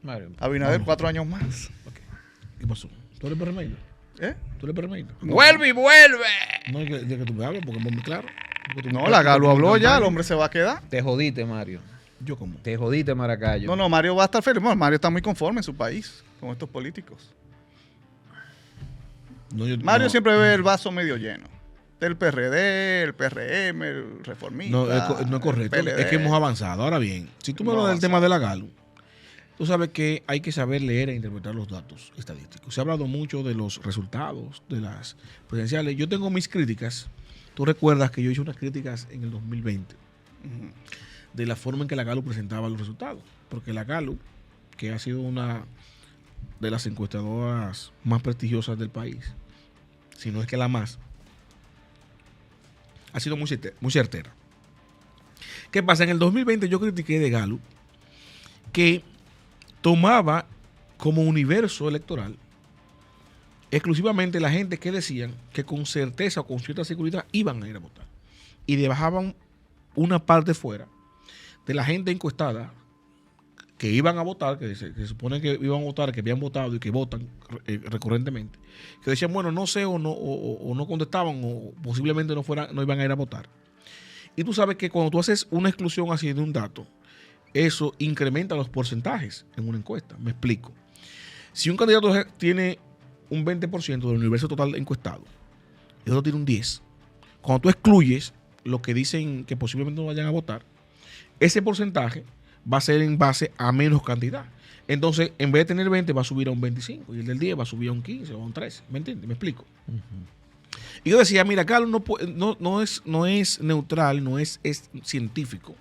Mario. Abinader 4 años más. Okay. ¿Qué pasó? ¿Tú eres perremeiro? ¿Tú eres perremeiro? No. ¡Vuelve y vuelve! No, de que tú me hablas, porque es muy claro. No, la Galo habló ya, el hombre se va a quedar. Te jodiste, Mario. ¿Yo cómo? Te jodiste, Maracayo. No, Mario va a estar feliz. Bueno, Mario está muy conforme en su país con estos políticos. Mario siempre ve el vaso medio lleno. Del PRD, el PRM, el Reformista. No es correcto. Es que hemos avanzado. Ahora bien, si tú me hablas del tema de la Galo, tú sabes que hay que saber leer e interpretar los datos estadísticos. Se ha hablado mucho de los resultados de las presidenciales. Yo tengo mis críticas. Tú recuerdas que yo hice unas críticas en el 2020 de la forma en que la Galo presentaba los resultados. Porque la Galo, que ha sido una de las encuestadoras más prestigiosas del país, si no es que la más, ha sido muy certera. ¿Qué pasa? En el 2020 yo critiqué de Galo que tomaba como universo electoral exclusivamente la gente que decían que con certeza o con cierta seguridad iban a ir a votar. Y dejaban una parte fuera de la gente encuestada que iban a votar, que se supone que iban a votar, que habían votado y que votan recurrentemente, que decían, bueno, no sé o no contestaban o posiblemente no iban a ir a votar. Y tú sabes que cuando tú haces una exclusión así de un dato, eso incrementa los porcentajes en una encuesta. Me explico. Si un candidato tiene un 20% del universo total encuestado y otro tiene un 10%, cuando tú excluyes lo que dicen que posiblemente no vayan a votar, ese porcentaje va a ser en base a menos cantidad. Entonces, en vez de tener 20, va a subir a un 25. Y el del 10 va a subir a un 15 o a un 13. ¿Me entiendes? ¿Me explico? Y yo decía, mira, Carlos no es neutral, no es científico.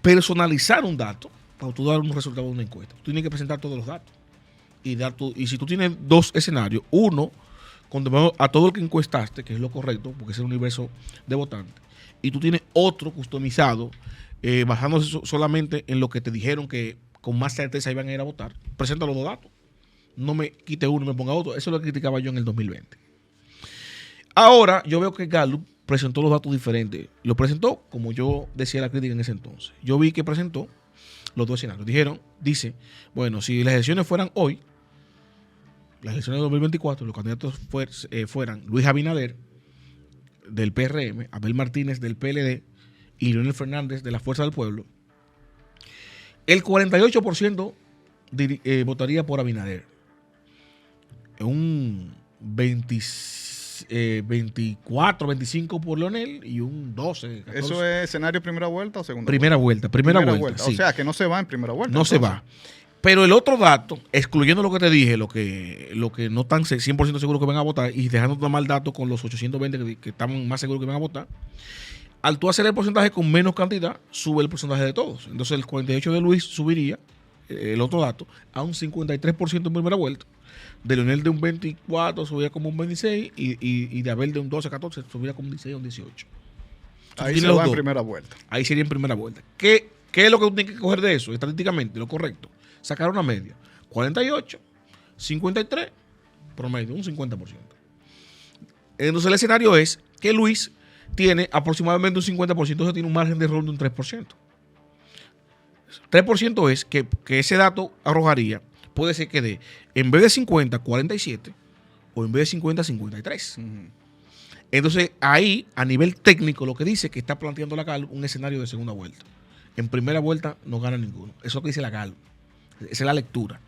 Personalizar un dato para tú dar un resultado de una encuesta. Tú tienes que presentar todos los datos. Y si tú tienes dos escenarios, uno, a todo el que encuestaste, que es lo correcto, porque es el universo de votantes, y tú tienes otro customizado, basándose solamente en lo que te dijeron que con más certeza iban a ir a votar, presenta los dos datos. No me quite uno y me ponga otro. Eso es lo que criticaba yo en el 2020. Ahora, yo veo que Gallup presentó los datos diferentes. Lo presentó como yo decía la crítica en ese entonces. Yo vi que presentó los dos escenarios. Dice, bueno, si las elecciones fueran hoy, las elecciones de 2024, los candidatos fueran Luis Abinader, del PRM, Abel Martínez, del PLD, y Leonel Fernández, de la Fuerza del Pueblo, el 48% votaría por Abinader. Un 24, 25 por Leonel y un 12, 14. ¿Eso es escenario primera vuelta o segunda Primera vuelta? Primera vuelta. Sí. O sea, que no se va en primera vuelta. No entonces se va. Pero el otro dato, excluyendo lo que te dije, lo que no están 100% seguros que van a votar y dejando tomar el dato con los 820 que están más seguros que van a votar, al tú hacer el porcentaje con menos cantidad, sube el porcentaje de todos. Entonces el 48 de Luis subiría, el otro dato, a un 53% en primera vuelta. De Leonel de un 24 subiría como un 26 y de Abel de un 12, 14 subiría como un 16 o un 18. Ahí se va en primera vuelta. Ahí sería en primera vuelta. ¿Qué es lo que tú tienes que coger de eso? Estadísticamente, lo correcto. Sacar una media. 48, 53, promedio, un 50%. Entonces el escenario es que Luis tiene aproximadamente un 50%, entonces tiene un margen de error de un 3%. 3% es que ese dato arrojaría, puede ser que dé, en vez de 50, 47, o en vez de 50, 53. Entonces ahí, a nivel técnico, lo que dice que está planteando la Galo un escenario de segunda vuelta. En primera vuelta no gana ninguno. Eso es lo que dice la Galo. Esa es la lectura.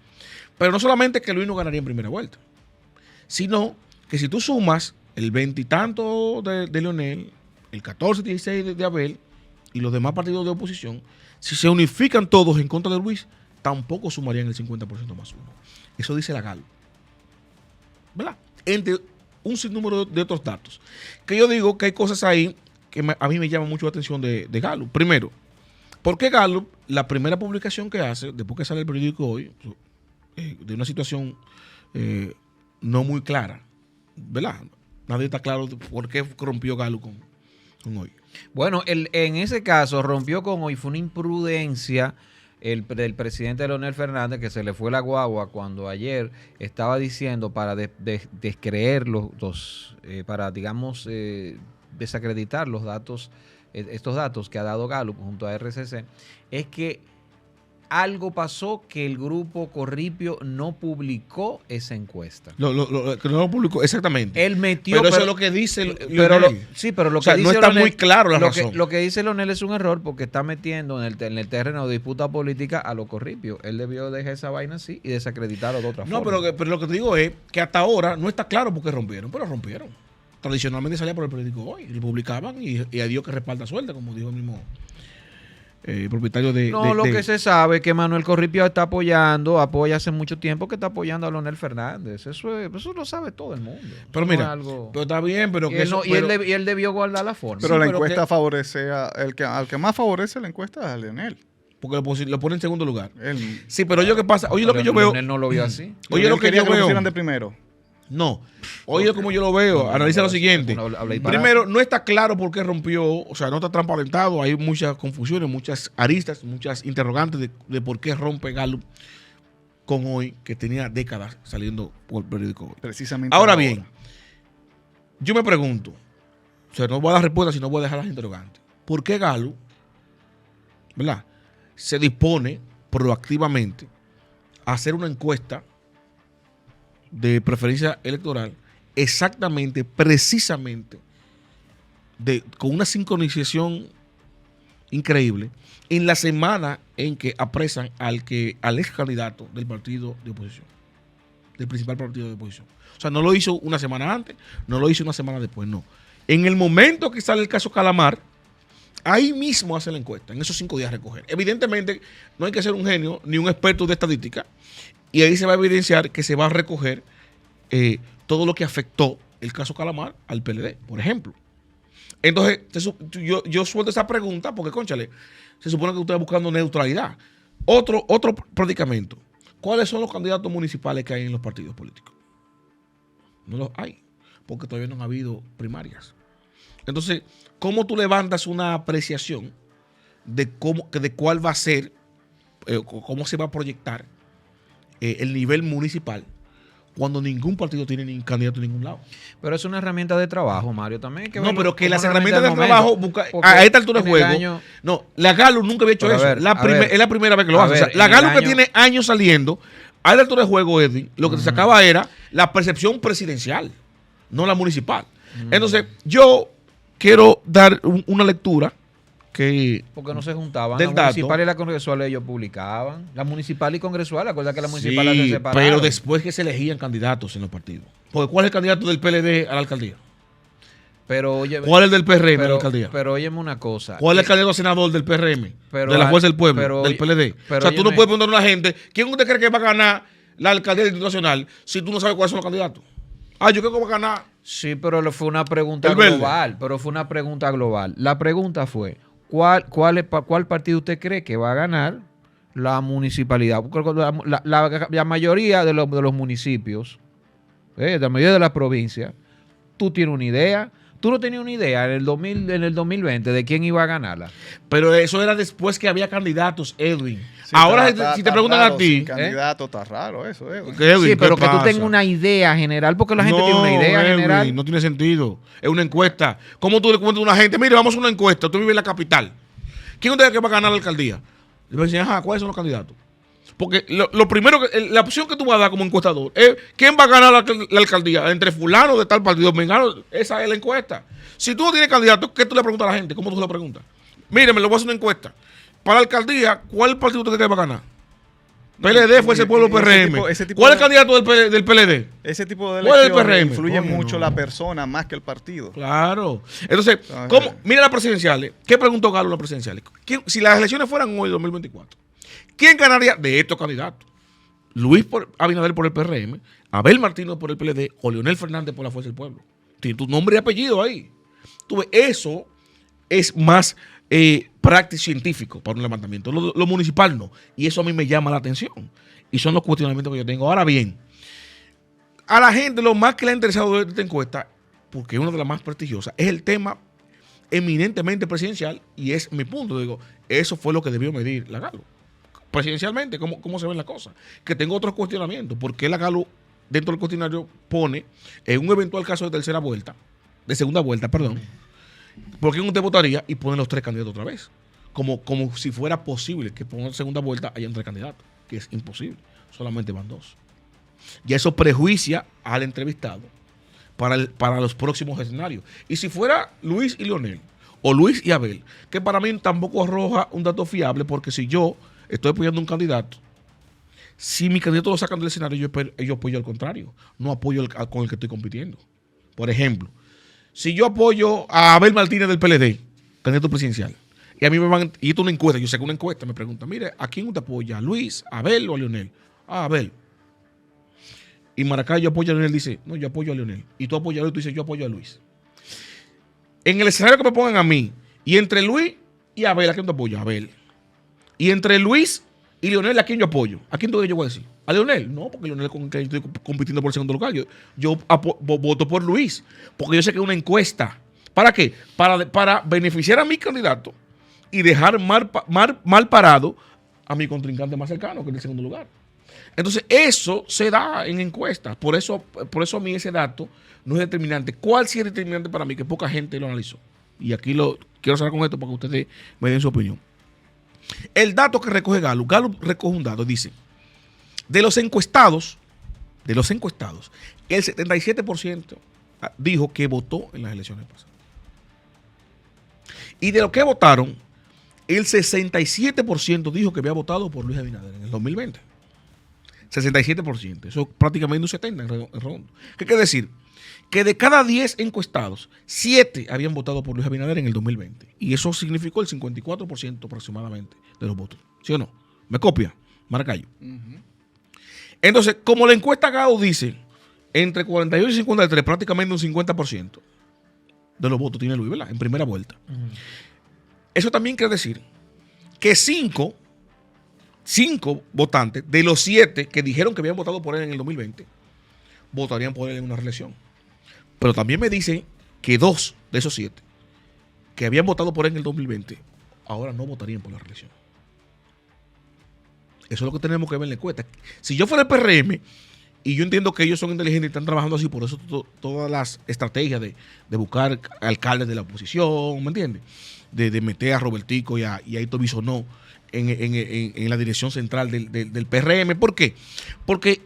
Pero no solamente que Luis no ganaría en primera vuelta, sino que si tú sumas el 20 y tanto de Leonel, el 14, 16 de Abel y los demás partidos de oposición, si se unifican todos en contra de Luis, tampoco sumarían el 50% más uno. Eso dice la Galo. ¿Verdad? Entre un sinnúmero de otros datos. Que yo digo que hay cosas ahí que a mí me llaman mucho la atención de Galo. Primero, ¿por qué Gallup, la primera publicación que hace, después que sale el periódico Hoy, de una situación no muy clara, ¿verdad? Nadie está claro por qué rompió Gallup con Hoy. Bueno, en ese caso rompió con Hoy, fue una imprudencia del presidente Leonel Fernández, que se le fue la guagua cuando ayer estaba diciendo para descreer para, digamos, desacreditar los datos, estos datos que ha dado Gallup junto a RCC, es que algo pasó que el grupo Corripio no publicó esa encuesta. Que no lo publicó, exactamente. Él metió... Pero eso es lo que dice Leonel. Sí, pero lo o sea, que dice no está Leonel, muy claro la razón. Lo que dice Leonel es un error porque está metiendo en el terreno de disputa política a los Corripios. Él debió dejar esa vaina así y desacreditarlo de otra forma. No, pero lo que te digo es que hasta ahora no está claro por qué rompieron, pero rompieron. Tradicionalmente salía por el periódico Hoy y publicaban y a Dios que respalda suerte, como dijo el mismo propietario de... Lo que se sabe es que Manuel Corripio está apoya hace mucho tiempo que está apoyando a Leonel Fernández. Eso lo sabe todo el mundo. Pero no mira, algo... pero está bien, pero que eso... Y él debió guardar la forma. Pero Sí, la pero encuesta que- favorece al que más favorece la encuesta es a Leonel. Porque lo pone en segundo lugar. Él, Sí, pero oye, ¿qué pasa? Oye, lo que yo veo... Leonel no lo vio así. Oye, Leonel lo que quería yo lo veo... pusieran de primero. No. Oye, como yo lo veo, analiza lo siguiente. Primero, no está claro por qué rompió, o sea, no está transparentado. Hay muchas confusiones, muchas aristas, muchas interrogantes de por qué rompe Gallup con Hoy, que tenía décadas saliendo por el periódico Hoy. Precisamente. Ahora bien, yo me pregunto, o sea, no voy a dar respuesta, sino voy a dejar las interrogantes. ¿Por qué Gallup, verdad, se dispone proactivamente a hacer una encuesta de preferencia electoral exactamente, precisamente, con una sincronización increíble en la semana en que apresan al ex candidato del partido de oposición, del principal partido de oposición? O sea, no lo hizo una semana antes, no lo hizo una semana después, no. En el momento que sale el caso Calamar, ahí mismo hace la encuesta, en esos 5 días recoger. Evidentemente, no hay que ser un genio ni un experto de estadística, y ahí se va a evidenciar que se va a recoger todo lo que afectó el caso Calamar al PLD, por ejemplo. Entonces, yo suelto esa pregunta porque, cónchale, se supone que usted está buscando neutralidad. Otro predicamento. ¿Cuáles son los candidatos municipales que hay en los partidos políticos? No los hay, porque todavía no ha habido primarias. Entonces, ¿cómo tú levantas una apreciación de cuál va a ser, cómo se va a proyectar el nivel municipal cuando ningún partido tiene ni candidato en ningún lado? Pero es una herramienta de trabajo, Mario, también. No, pero que las herramientas de trabajo, a esta altura de juego, no, la Gallup nunca había hecho eso. Es la primera vez que lo hace. O sea, la Gallup que tiene años saliendo, a esta altura de juego, Edwin, lo que te sacaba era la percepción presidencial, no la municipal. Entonces, yo quiero dar una lectura que... Porque no se juntaban. Del La dato. municipal y la congresual ellos publicaban. La municipal y congresual, acuérdate que la municipal Sí, se separaron. pero después que se elegían candidatos en los partidos. Porque ¿cuál es el candidato del PLD a la alcaldía? Pero oye, ¿Cuál es el del PRM a la alcaldía? pero óyeme una cosa. ¿Cuál es el candidato a senador del PRM? Pero de la hay- Fuerza del Pueblo, pero del oye- PLD. pero O sea, tú no óyeme- puedes preguntar a una gente, ¿quién usted cree que va a ganar la alcaldía del Distrito Nacional si tú no sabes cuáles son los candidatos? Ah, yo creo que va a ganar. Sí, pero fue una pregunta El verde. global. Pero fue una pregunta global. La pregunta fue, ¿cuál partido usted cree que va a ganar la municipalidad? Porque la mayoría de los municipios, la mayoría de las provincias, tú tienes una idea. Tú no tenías una idea en el 2020 de quién iba a ganarla. Pero eso era después que había candidatos, Edwin. Sí, Ahora, está si te preguntan a ti, Candidato, está raro eso, Edwin, Sí, ¿qué pero que tú pasa? tengas una idea general, porque la gente tiene una idea Edwin, general. No tiene sentido. Es una encuesta. ¿Cómo tú le cuentas a una gente? Mire, vamos a una encuesta. Tú vives en la capital. ¿Quién usted cree que va a ganar la alcaldía? Le dicen, ajá, ¿cuáles son los candidatos? Porque lo primero, la opción que tú vas a dar como encuestador es quién va a ganar la alcaldía entre fulano de tal partido, mengano. Esa es la encuesta. Si tú no tienes candidato, ¿qué tú le preguntas a la gente? ¿Cómo tú se lo preguntas? Mire, me lo voy a hacer una encuesta. Para la alcaldía, ¿cuál partido usted cree que va a ganar? PLD, Fuerza del Pueblo, PRM. ¿Cuál es el candidato del PLD? Ese tipo de ¿Cuál es el elecciones PRM? influye Coño, mucho no. la persona más que el partido. Claro. Entonces, Ajá. mira las presidenciales. ¿Qué preguntó Galo en las presidenciales? Si las elecciones fueran hoy, 2024, ¿quién ganaría de estos candidatos? Luis Abinader por el PRM, Abel Martínez por el PLD o Leonel Fernández por la Fuerza del Pueblo. Tiene tu nombre y apellido ahí. Tú ves, eso es más práctico científico para un levantamiento. Lo municipal no. Y eso a mí me llama la atención. Y son los cuestionamientos que yo tengo. Ahora bien, a la gente lo más que le ha interesado de esta encuesta, porque es una de las más prestigiosas, es el tema eminentemente presidencial y es mi punto. Digo, eso fue lo que debió medir la Galo. Presidencialmente, ¿cómo se ven las cosas? Que tengo otros cuestionamientos. ¿Por qué la Galo dentro del cuestionario pone en un eventual caso de segunda vuelta, perdón, por quién usted votaría y pone los 3 candidatos otra vez? como si fuera posible que por una segunda vuelta haya 3 candidatos, que es imposible, solamente van 2. Y eso prejuicia al entrevistado para los próximos escenarios. Y si fuera Luis y Leonel, o Luis y Abel, que para mí tampoco arroja un dato fiable, porque si yo estoy apoyando a un candidato, si mi candidato lo sacan del escenario, yo apoyo al contrario, no apoyo con el que estoy compitiendo. Por ejemplo, si yo apoyo a Abel Martínez del PLD, candidato presidencial, y a mí me van, y esto es una encuesta, yo sé que una encuesta me pregunta, mire, ¿a quién usted apoya? ¿A Luis, a Abel o a Leonel? Ah, Abel. Y Maracayo apoya a Leonel, dice, no, yo apoyo a Leonel. Y tú apoyas a Luis, tú dices, yo apoyo a Luis. En el escenario que me pongan a mí, y entre Luis y Abel, ¿a quién tú apoyas? A Abel. Y entre Luis y Leonel, ¿a quién yo apoyo? ¿A quién tú yo voy a decir? ¿A Leonel? No, porque Leonel con que estoy compitiendo por el segundo lugar. Yo voto por Luis, porque yo sé que es una encuesta. ¿Para qué? Para beneficiar a mi candidato y dejar mal parado a mi contrincante más cercano, que es el segundo lugar. Entonces, eso se da en encuestas. Por eso a mí ese dato no es determinante. ¿Cuál sí es determinante para mí? Que poca gente lo analizó. Y aquí quiero cerrar con esto para que ustedes me den su opinión. El dato que recoge Gallup recoge un dato, dice, de los encuestados, el 77% dijo que votó en las elecciones pasadas. Y de los que votaron, el 67% dijo que había votado por Luis Abinader en el 2020. 67%. Eso es prácticamente un 70% en redondo. ¿Qué quiere decir? Que de cada 10 encuestados, 7 habían votado por Luis Abinader en el 2020. Y eso significó el 54% aproximadamente de los votos. ¿Sí o no? ¿Me copia? Maracayo. Entonces, como la encuesta Gao dice, entre 48 y 53, prácticamente un 50% de los votos tiene Luis, ¿verdad? En primera vuelta. Eso también quiere decir que 5 votantes de los 7 que dijeron que habían votado por él en el 2020 votarían por él en una reelección. Pero también me dicen que 2 de esos 7 que habían votado por él en el 2020 ahora no votarían por la reelección. Eso es lo que tenemos que ver en la encuesta. Si yo fuera el PRM, y yo entiendo que ellos son inteligentes y están trabajando así, por eso todas las estrategias de buscar alcaldes de la oposición, ¿me entiendes? De meter a Robertico y a Hito Bisonó en la dirección central del PRM. ¿Por qué? Porque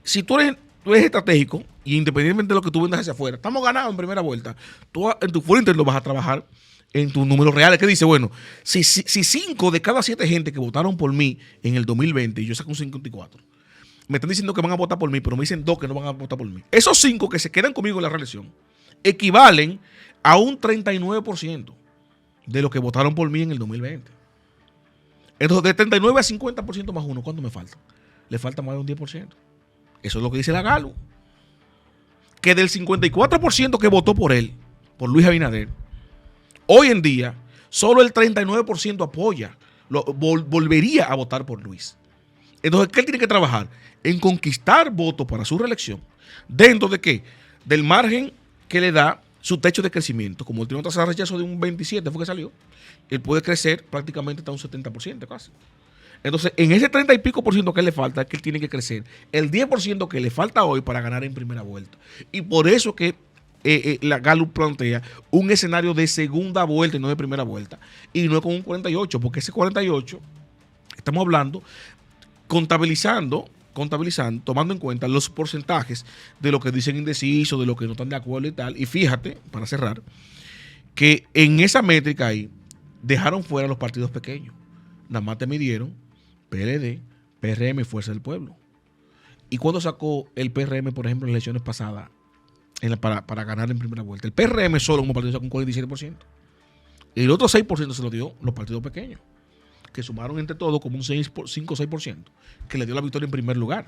si tú eres estratégico, y independientemente de lo que tú vendas hacia afuera, estamos ganados en primera vuelta, tú en tu foro interno vas a trabajar en tus números reales, que dice, bueno, si 5 de cada 7 gente que votaron por mí en el 2020, y yo saco un 54, me están diciendo que van a votar por mí, pero me dicen 2 que no van a votar por mí. Esos 5 que se quedan conmigo en la reelección equivalen a un 39% de los que votaron por mí en el 2020. Entonces, de 39 a 50% más 1, ¿cuánto me falta? Le falta más de un 10%. Eso es lo que dice la Galo. Que del 54% que votó por él, por Luis Abinader, hoy en día, solo el 39% apoya, volvería a votar por Luis. Entonces, ¿qué él tiene que trabajar? En conquistar votos para su reelección. ¿Dentro de qué? Del margen que le da su techo de crecimiento. Como él tiene una tasa de rechazo de un 27%, fue que salió, él puede crecer prácticamente hasta un 70% casi. Entonces, en ese 30 y pico por ciento que le falta, que él tiene que crecer, el 10% que le falta hoy para ganar en primera vuelta. Y por eso que la Gallup plantea un escenario de segunda vuelta y no de primera vuelta. Y no es con un 48, porque ese 48, estamos hablando, contabilizando, tomando en cuenta los porcentajes de lo que dicen indecisos, de lo que no están de acuerdo y tal. Y fíjate, para cerrar, que en esa métrica ahí dejaron fuera los partidos pequeños. Nada más te midieron PLD, PRM y Fuerza del Pueblo. ¿Y cuándo sacó el PRM, por ejemplo, en las elecciones pasadas para ganar en primera vuelta? El PRM solo como partido sacó un 47%. Y el otro 6% se lo dio los partidos pequeños, que sumaron entre todos como un 5 o 6%, que le dio la victoria en primer lugar.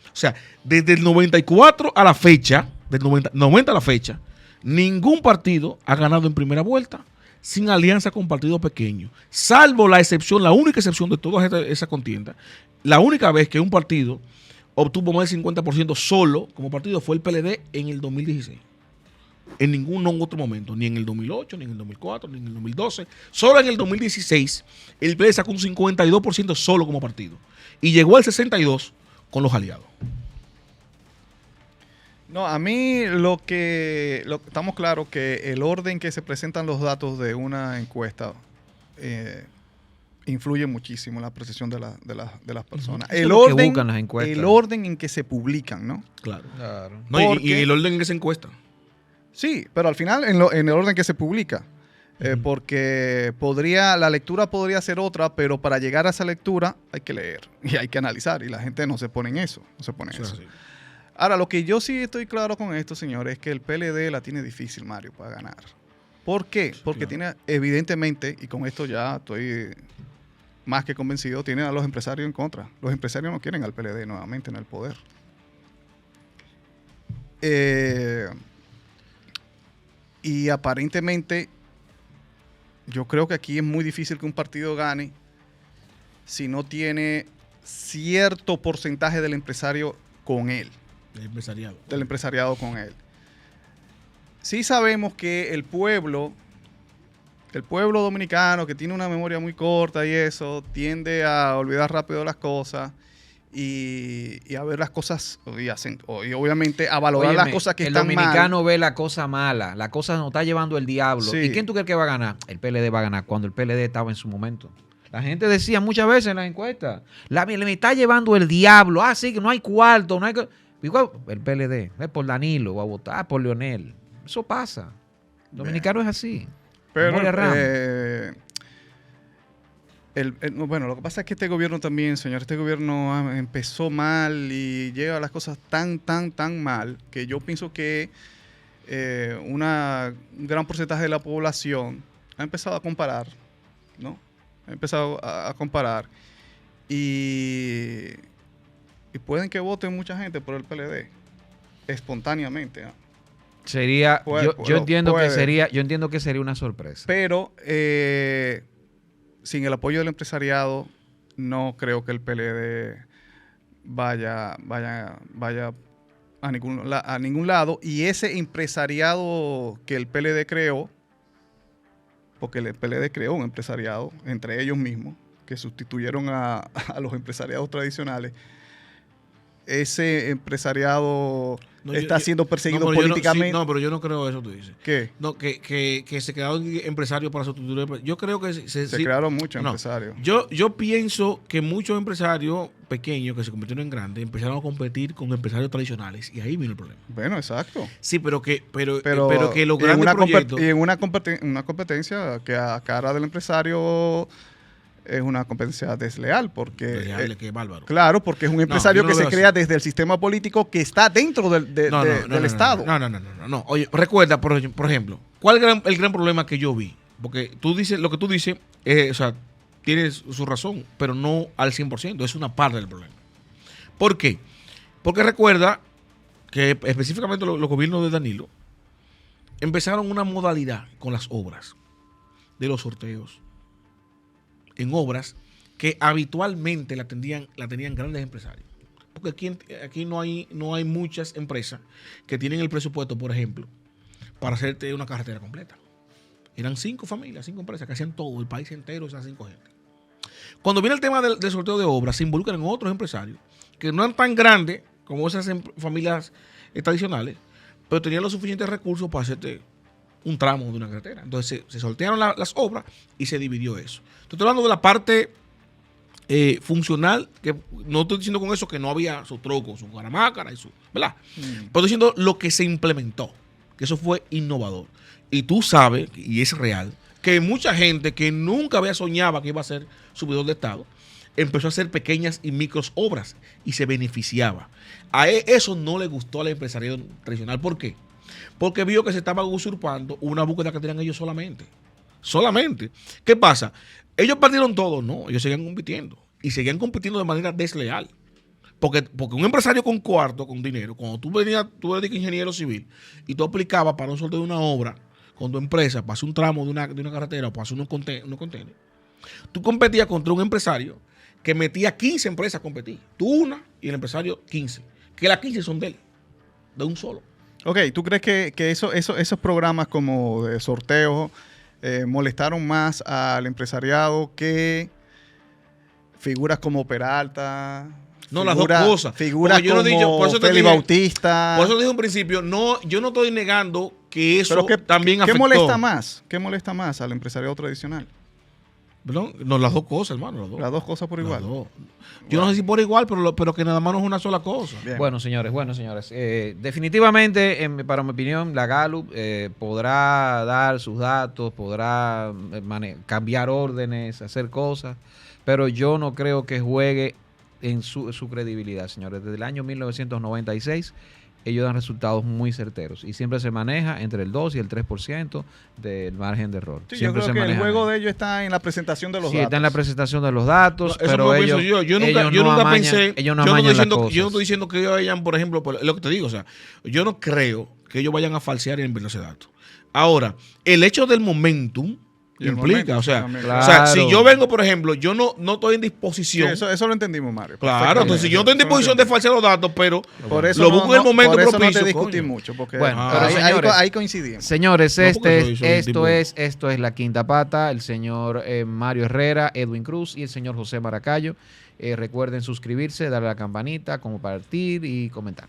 O sea, desde el 94 a la fecha, del 90 a la fecha, ningún partido ha ganado en primera vuelta sin alianza con partidos pequeños, salvo la excepción, la única excepción de toda esa contienda, la única vez que un partido obtuvo más del 50% solo como partido fue el PLD en el 2016. En ningún otro momento, ni en el 2008, ni en el 2004, ni en el 2012. Solo en el 2016 el PLD sacó un 52% solo como partido y llegó al 62% con los aliados. No, a mí estamos claros que el orden que se presentan los datos de una encuesta influye muchísimo en la percepción de las personas. Eso es lo que buscan las El encuestas. orden en que se publican, ¿no? Claro. Claro. No, y Porque- el orden en que se encuesta. Sí, pero al final en el orden que se publica. Porque la lectura podría ser otra, pero para llegar a esa lectura hay que leer y hay que analizar. Y la gente no se pone en eso. No se pone en Eso es eso. así. Ahora, lo que yo sí estoy claro con esto, señores, es que el PLD la tiene difícil, Mario, para ganar. ¿Por qué? Sí, Porque claro. tiene, evidentemente, y con esto ya estoy más que convencido, tiene a los empresarios en contra. Los empresarios no quieren al PLD nuevamente en el poder. Y aparentemente, yo creo que aquí es muy difícil que un partido gane si no tiene cierto porcentaje del empresario con él, El empresariado. del empresariado con él. Sí sabemos que el pueblo dominicano, que tiene una memoria muy corta y eso, tiende a olvidar rápido las cosas y a ver las cosas, y obviamente a valorar Óyeme, las cosas que el están dominicano mal. ve la cosa mala, la cosa nos está llevando el diablo. Sí. ¿Y quién tú crees que va a ganar? El PLD va a ganar cuando el PLD estaba en su momento. La gente decía muchas veces en las encuestas, me está llevando el diablo, sí, que no hay cuarto, no hay... Igual, el PLD, es por Danilo, va a votar por Leonel. Eso pasa. El dominicano es así. Pero, Memoria RAM. bueno, lo que pasa es que este gobierno también, señor, este gobierno empezó mal y lleva las cosas tan mal que yo pienso que un gran porcentaje de la población ha empezado a comparar, ¿no? Ha empezado a comparar y pueden que voten mucha gente por el PLD espontáneamente, ¿no? Sería, yo entiendo puede. yo entiendo que sería una sorpresa. Pero sin el apoyo del empresariado, no creo que el PLD vaya a ningún lado. Y ese empresariado que el PLD creó, porque el PLD creó un empresariado entre ellos mismos, que sustituyeron a los empresariados tradicionales, ese empresariariado está siendo perseguido políticamente. No, pero yo no creo eso, tú dices. ¿Qué? No, que se crearon empresarios para sustituir. Yo creo que Se crearon muchos empresarios. Yo pienso que muchos empresarios pequeños que se convirtieron en grandes empezaron a competir con empresarios tradicionales y ahí vino el problema. Bueno, exacto. Sí, pero que los en grandes una proyectos. y en una competencia que a cara del empresario es una competencia desleal, porque que bárbaro. claro, porque es un empresario yo no que lo se veo crea así. desde el sistema político que está dentro del Estado. No. Oye, recuerda, por ejemplo, ¿cuál es el gran problema que yo vi? Porque tú dices, lo que tú dices, o sea, tienes su razón, pero no al 100%, es una parte del problema. ¿Por qué? Porque recuerda que específicamente los gobiernos de Danilo empezaron una modalidad con las obras de los sorteos en obras que habitualmente la tenían grandes empresarios. Porque aquí no hay muchas empresas que tienen el presupuesto, por ejemplo, para hacerte una carretera completa. Eran 5 familias, 5 empresas que hacían todo, el país entero, esas 5 gente. Cuando viene el tema del sorteo de obras, se involucran en otros empresarios que no eran tan grandes como esas familias tradicionales, pero tenían los suficientes recursos para hacerte un tramo de una carretera. Entonces se sortearon las obras y se dividió eso. Estoy hablando de la parte funcional, que no estoy diciendo con eso que no había su troco, su garamácara y su, ¿verdad? Pero estoy diciendo lo que se implementó, que eso fue innovador. Y tú sabes, y es real, que mucha gente que nunca había soñado que iba a ser subidor de Estado, empezó a hacer pequeñas y micros obras y se beneficiaba. A eso no le gustó al empresario tradicional. ¿Por qué? Porque vio que se estaba usurpando una búsqueda que tenían ellos solamente. Solamente. ¿Qué pasa? Ellos perdieron todo, no. Ellos seguían compitiendo. Y seguían compitiendo de manera desleal. Porque un empresario con cuarto, con dinero, cuando tú eres ingeniero civil y tú aplicabas para un sorteo de una obra con tu empresa, para hacer un tramo de una carretera o para hacer unos contenedores, tú competías contra un empresario que metía 15 empresas a competir. Tú una y el empresario 15. Que las 15 son de él, de un solo. Ok, ¿tú crees que esos programas como de sorteo molestaron más al empresariado que figuras como Peralta? No, las dos cosas. Figuras yo no he como dicho, por eso te Félix dije, Bautista. Por eso te dije en principio, yo no estoy negando que eso Pero también afectó. ¿Qué molesta más al empresariado tradicional? Perdón, no, las dos cosas, hermano. Las dos cosas por Las igual. dos. Yo no sé si por igual, pero que nada más no es una sola cosa. Bien. Bueno, señores. Definitivamente, para mi opinión, la Gallup podrá dar sus datos, podrá cambiar órdenes, hacer cosas, pero yo no creo que juegue en su credibilidad, señores. Desde el año 1996, ellos dan resultados muy certeros y siempre se maneja entre el 2 y el 3% del margen de error. Sí, yo Siempre creo se que el maneja juego ahí. de ellos está en la presentación de los Sí, datos. está en la presentación de los datos, No, eso pero no ellos, pienso yo nunca ellos no amañan, pensé, ellos no yo no amañan estoy las diciendo, cosas. yo no estoy diciendo que ellos vayan, por ejemplo, es lo que te digo, o sea, yo no creo que ellos vayan a falsear y inventar ese dato. Ahora, el hecho del momentum Y el implica, momento, o sea, también. o sea, si Claro. yo vengo, por ejemplo, yo no estoy en Sí, disposición. eso lo entendimos, Mario. Claro, entonces yo no estoy en disposición de falsear los datos, pero Por eso lo busco en el momento por eso propicio. no te discutí coño. mucho, porque Bueno, pero señores, ahí coincidimos. Señores, No, porque soy esto tipo- es la quinta pata, el señor Mario Herrera, Edwin Cruz y el señor José Maracayo. Recuerden suscribirse, darle a la campanita, compartir y comentar.